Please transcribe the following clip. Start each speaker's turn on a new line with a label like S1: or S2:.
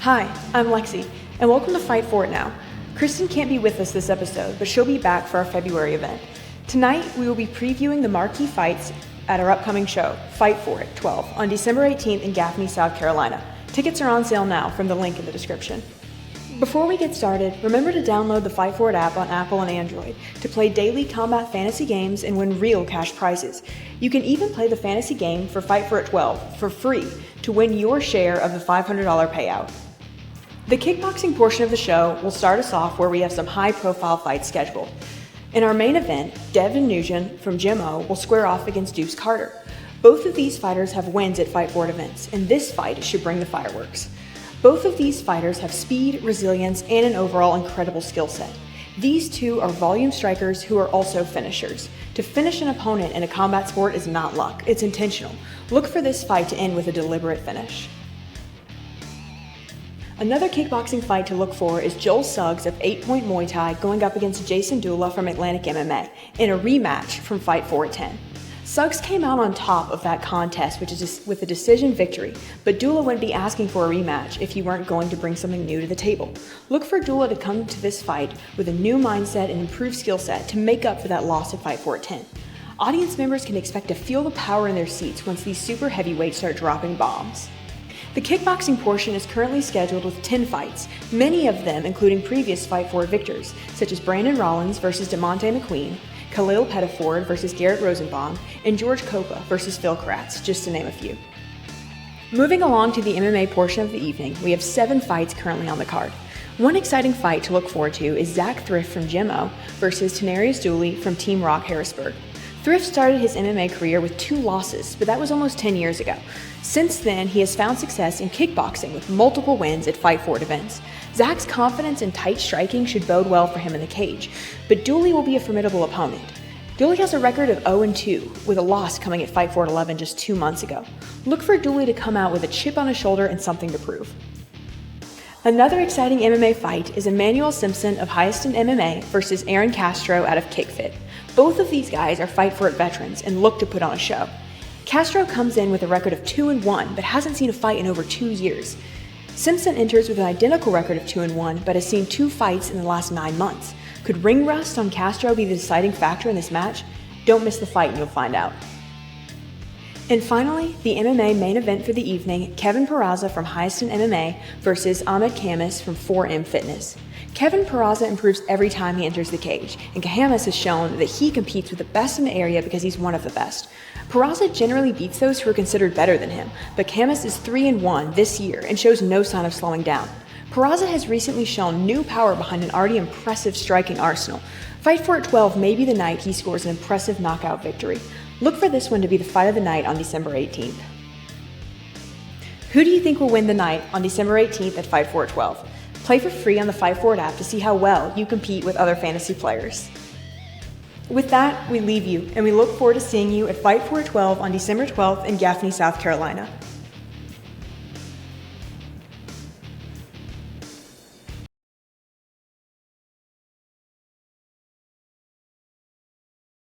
S1: Hi, I'm Lexi, and welcome to Fight For It Now. Kristen can't be with us this episode, but she'll be back for our February event. Tonight, we will be previewing the marquee fights at our upcoming show, Fight For It XII, on December 18th in Gaffney, South Carolina. Tickets are on sale now from the link in the description. Before we get started, remember to download the Fight For It app on Apple and Android to play daily combat fantasy games and win real cash prizes. You can even play the fantasy game for Fight For It XII for free to win your share of the $500 payout. The kickboxing portion of the show will start us off where we have some high-profile fights scheduled. In our main event, Devin Nugent from Gym O will square off against Deuce Carter. Both of these fighters have wins at Fight For It events, and this fight should bring the fireworks. Both of these fighters have speed, resilience, and an overall incredible skill set. These two are volume strikers who are also finishers. To finish an opponent in a combat sport is not luck, it's intentional. Look for this fight to end with a deliberate finish. Another kickboxing fight to look for is Joel Suggs of 8 Point Muay Thai going up against Jason DULA from Atlantic MMA in a rematch from Fight For It X. Suggs came out on top of that contest with a decision victory, but DULA wouldn't be asking for a rematch if you weren't going to bring something new to the table. Look for DULA to come to this fight with a new mindset and improved skill set to make up for that loss at Fight For It X. Audience members can expect to feel the power in their seats once these super heavyweights start dropping bombs. The kickboxing portion is currently scheduled with 10 fights, many of them including previous Fight For It victors, such as Brandon Rollins versus DeMonte McQueen, KHALIL Pettiford versus Garrett Rosenbaum, and George Copa versus Phil Kratz, just to name a few. Moving along to the MMA portion of the evening, we have 7 fights currently on the card. One exciting fight to look forward to is Zach Thrift from Gym O versus Tenarius Dooley from Team Rock Harrisburg. Thrift started his MMA career with 2 losses, but that was almost 10 years ago. Since then, he has found success in kickboxing with multiple wins at Fight For It events. Zach's confidence and tight striking should bode well for him in the cage, but Dooley will be a formidable opponent. Dooley has a record of 0-2, with a loss coming at Fight For It 11 just 2 months ago. Look for Dooley to come out with a chip on his shoulder and something to prove. Another exciting MMA fight is Emmanuel Simpson of Hyaston MMA versus Aaron Castro out of KickFit. Both of these guys are Fight For It veterans and look to put on a show. Castro comes in with a record of 2-1, but hasn't seen a fight in over 2 years. Simpson enters with an identical record of 2-1, but has seen 2 fights in the last 9 months. Could ring rust on Castro be the deciding factor in this match? Don't miss the fight and you'll find out. And finally, the MMA main event for the evening, Kevin PERAZA from Hyaston MMA versus Ahmed Kamis from 4M Fitness. Kevin PERAZA improves every time he enters the cage, and Kamis has shown that he competes with the best in the area because he's one of the best. PERAZA generally beats those who are considered better than him, but Kamis is 3-1 this year and shows no sign of slowing down. PERAZA has recently shown new power behind an already impressive striking arsenal. Fight For It 12 may be the night he scores an impressive knockout victory. Look for this one to be the fight of the night on December 18th. Who do you think will win the night on December 18th at Fight For It 12? Play for free on the Fight For It app to see how well you compete with other fantasy players. With that, we leave you, and we look forward to seeing you at Fight For It 12 on December 12th in Gaffney, South Carolina.